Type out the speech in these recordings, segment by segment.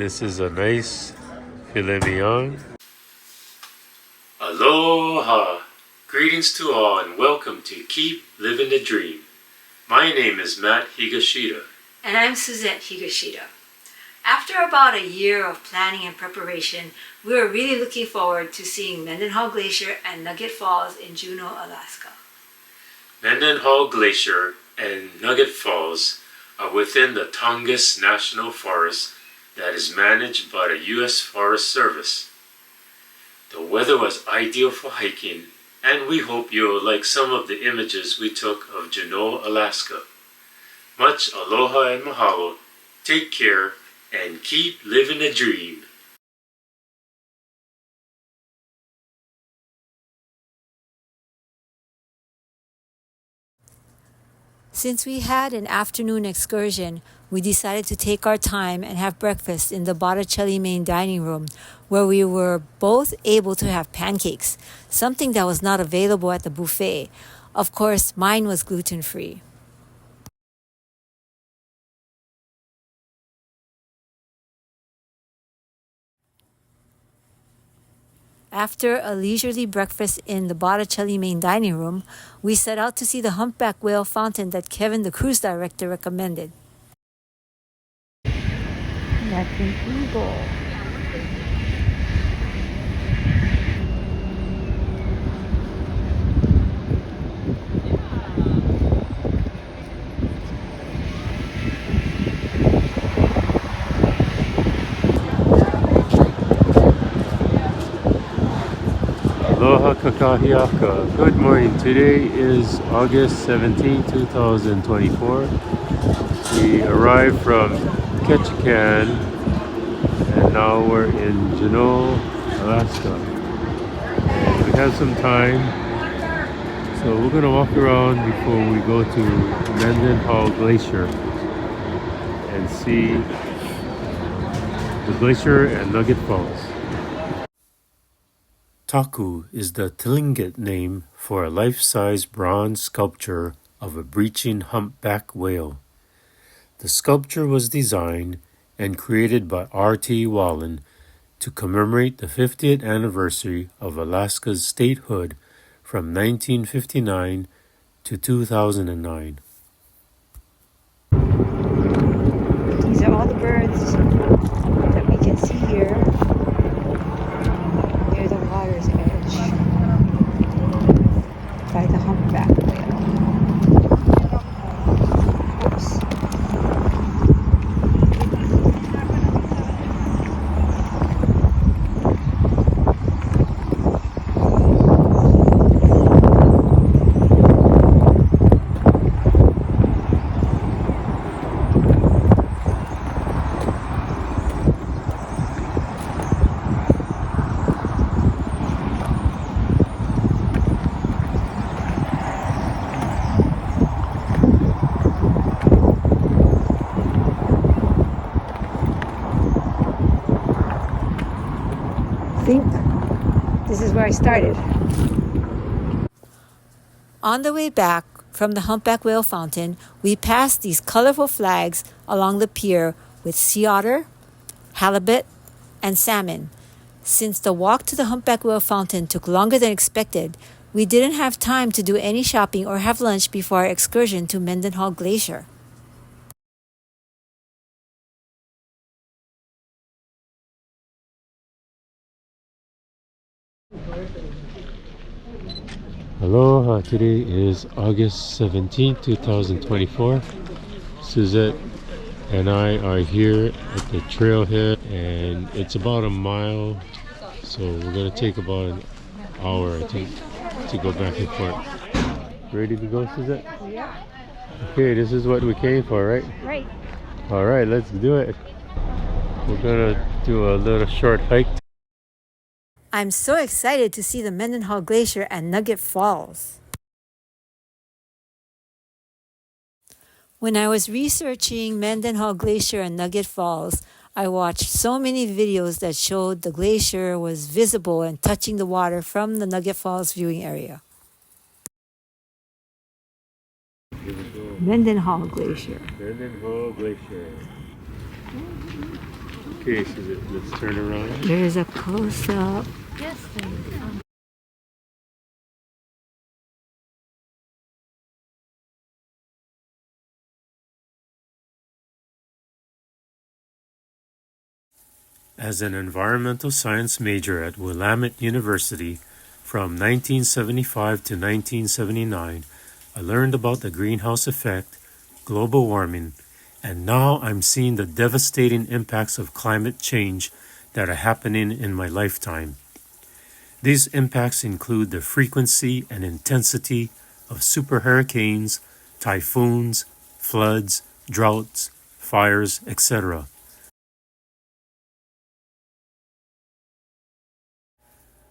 This is a nice filet mignon. Aloha! Greetings to all and welcome to Keep Living the Dream. My name is Matt Higashida. And I'm Susette Higashida. After about a year of planning and preparation, we are really looking forward to seeing Mendenhall Glacier and Nugget Falls in Juneau, Alaska. Mendenhall Glacier and Nugget Falls are within the Tongass National Forest that is managed by the U.S. Forest Service. The weather was ideal for hiking, and we hope you'll like some of the images we took of Juneau, Alaska. Much aloha and mahalo, take care, and keep living the dream. Since we had an afternoon excursion, we decided to take our time and have breakfast in the Botticelli main dining room, where we were both able to have pancakes, something that was not available at the buffet. Of course, mine was gluten-free. After a leisurely breakfast in the Botticelli main dining room, we set out to see the Humpback Whale fountain that Kevin, the cruise director, recommended. That's an eagle. Aloha kakahiaka. Good morning. Today is August 17, 2024. We arrived from Ketchikan and now we're in Juneau, Alaska. And we have some time, so we're gonna walk around before we go to Mendenhall Glacier and see the glacier and Nugget Falls. Taku is the Tlingit name for a life-size bronze sculpture of a breaching humpback whale. The sculpture was designed and created by R.T. Wallen to commemorate the 50th anniversary of Alaska's statehood from 1959 to 2009. These are all the birds that we can see here near the water's edge by the humpback whale. Oops. I think this is where I started. On the way back from the Humpback Whale fountain, we passed these colorful flags along the pier with sea otter, halibut, and salmon. Since the walk to the Humpback Whale fountain took longer than expected, we didn't have time to do any shopping or have lunch before our excursion to Mendenhall Glacier. Aloha, today is August 17, 2024. Susette and I are here at the trailhead and it's about a mile, so we're going to take about an hour, I think, to go back and forth. Ready to go, Susette? Yeah. Okay, this is what we came for, right? Right. Alright, let's do it. We're going to do a little short hike. I'm so excited to see the Mendenhall Glacier and Nugget Falls. When I was researching Mendenhall Glacier and Nugget Falls, I watched so many videos that showed the glacier was visible and touching the water from the Nugget Falls viewing area. Mendenhall Glacier. Mendenhall Glacier. Okay, Susette, let's turn around. There's a close-up. Yes, As an environmental science major at Willamette University from 1975 to 1979, I learned about the greenhouse effect, global warming, and now I'm seeing the devastating impacts of climate change that are happening in my lifetime. These impacts include the frequency and intensity of super hurricanes, typhoons, floods, droughts, fires, etc.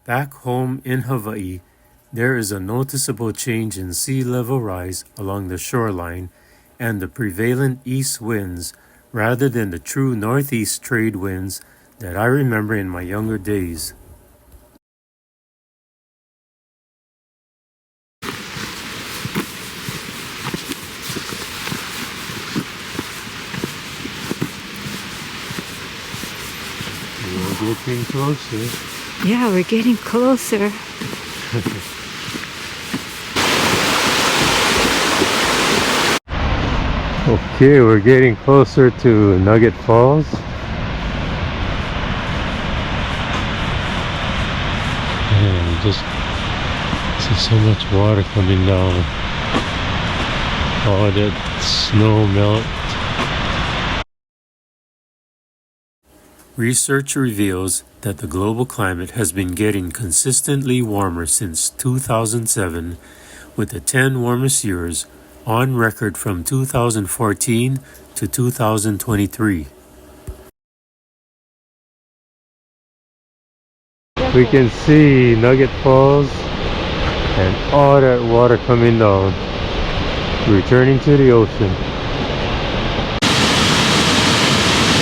Back home in Hawaii, there is a noticeable change in sea level rise along the shoreline and the prevalent east winds rather than the true northeast trade winds that I remember in my younger days. We're getting closer. yeah, we're getting closer. Okay, we're getting closer to Nugget Falls. And just see so much water coming down. All that snow melt. Research reveals that the global climate has been getting consistently warmer since 2007, with the 10 warmest years on record from 2014 to 2023. We can see Nugget Falls and all that water coming down, returning to the ocean.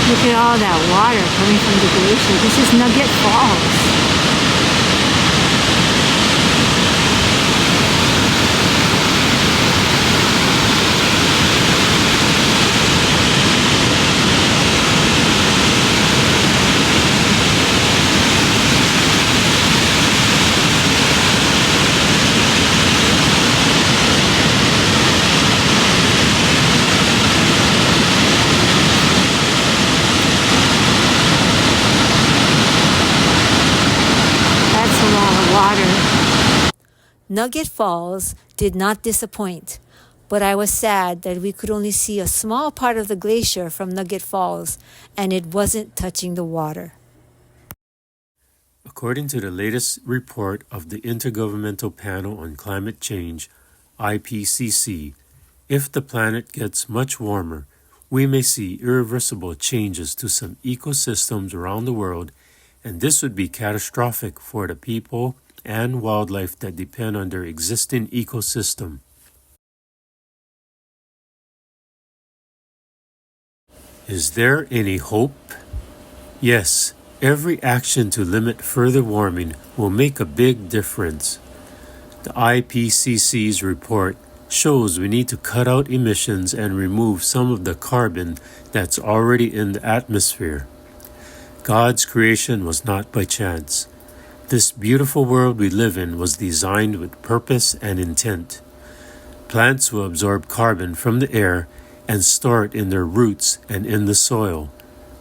Look at all that water coming from the glacier. This is Nugget Falls. Nugget Falls did not disappoint, but I was sad that we could only see a small part of the glacier from Nugget Falls and it wasn't touching the water. According to the latest report of the Intergovernmental Panel on Climate Change, IPCC, if the planet gets much warmer, we may see irreversible changes to some ecosystems around the world, and this would be catastrophic for the people and wildlife that depend on their existing ecosystem. Is there any hope? Yes, every action to limit further warming will make a big difference. The IPCC's report shows we need to cut out emissions and remove some of the carbon that's already in the atmosphere. God's creation was not by chance. This beautiful world we live in was designed with purpose and intent. Plants will absorb carbon from the air and store it in their roots and in the soil.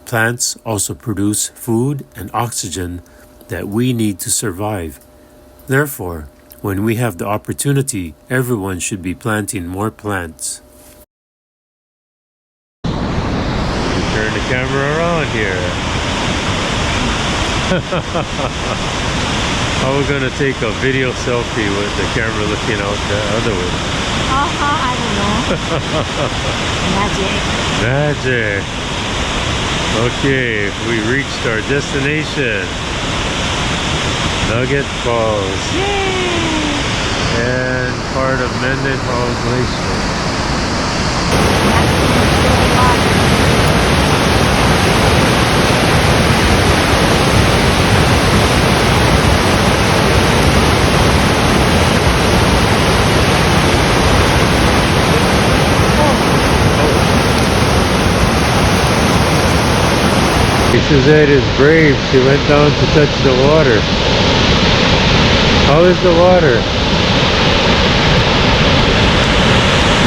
Plants also produce food and oxygen that we need to survive. Therefore, when we have the opportunity, everyone should be planting more plants. Turn the camera around here. How are we gonna take a video selfie with the camera looking out the other way? I don't know. Magic. Okay, we reached our destination. Nugget Falls. Yay! And part of Mendenhall Glacier. Susette is brave. She went down to touch the water. How is the water?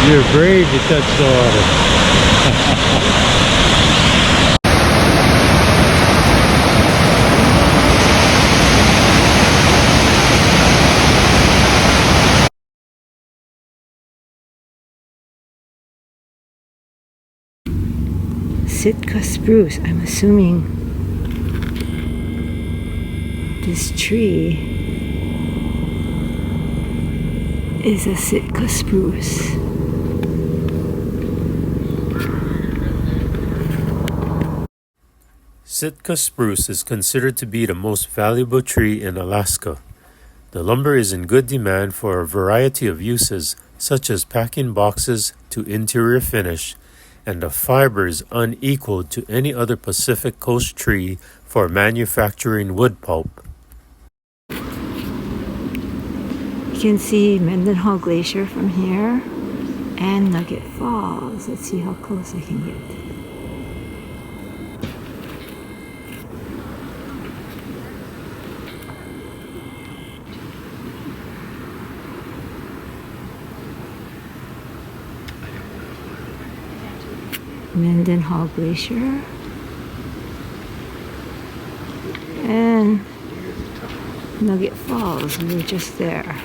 You're brave to touch the water. Sitka spruce. I'm assuming this tree is a Sitka spruce. Sitka spruce is considered to be the most valuable tree in Alaska. The lumber is in good demand for a variety of uses, such as packing boxes to interior finish, and the fiber is unequaled to any other Pacific Coast tree for manufacturing wood pulp. You can see Mendenhall Glacier from here and Nugget Falls. Let's see how close I can get. Mendenhall Glacier and Nugget Falls. We were just there.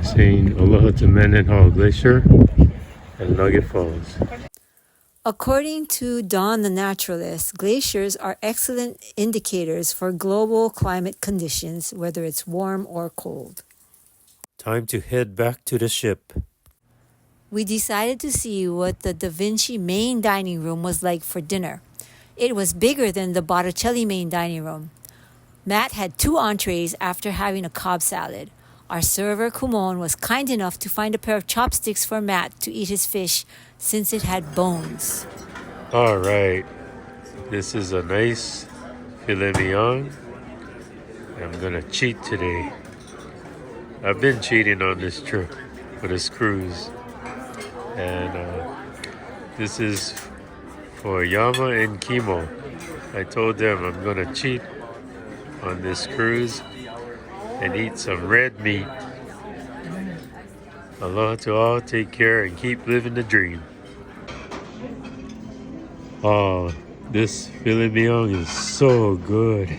Saying aloha to Mendenhall Glacier and Nugget Falls. According to Don the Naturalist, glaciers are excellent indicators for global climate conditions, whether it's warm or cold. Time to head back to the ship. We decided to see what the Da Vinci main dining room was like for dinner. It was bigger than the Botticelli main dining room. Matt had 2 entrees after having a Cobb salad. Our server, Kumon, was kind enough to find a pair of chopsticks for Matt to eat his fish since it had bones. All right, this is a nice filet mignon. I'm gonna cheat today. I've been cheating on this trip for this cruise, and this is for Yama and Kimo. I told them I'm gonna cheat on this cruise and eat some red meat. Aloha to all, take care and keep living the dream. Oh, this filet mignon is so good.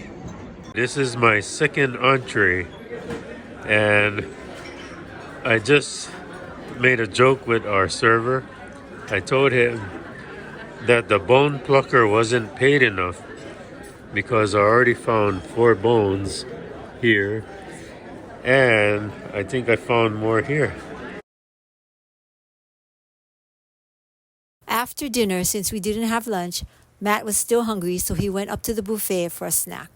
This is my second entree, and I just made a joke with our server. I told him that the bone plucker wasn't paid enough because I already found 4 bones here, and I think I found more here. After dinner, since we didn't have lunch, Matt was still hungry, so he went up to the buffet for a snack.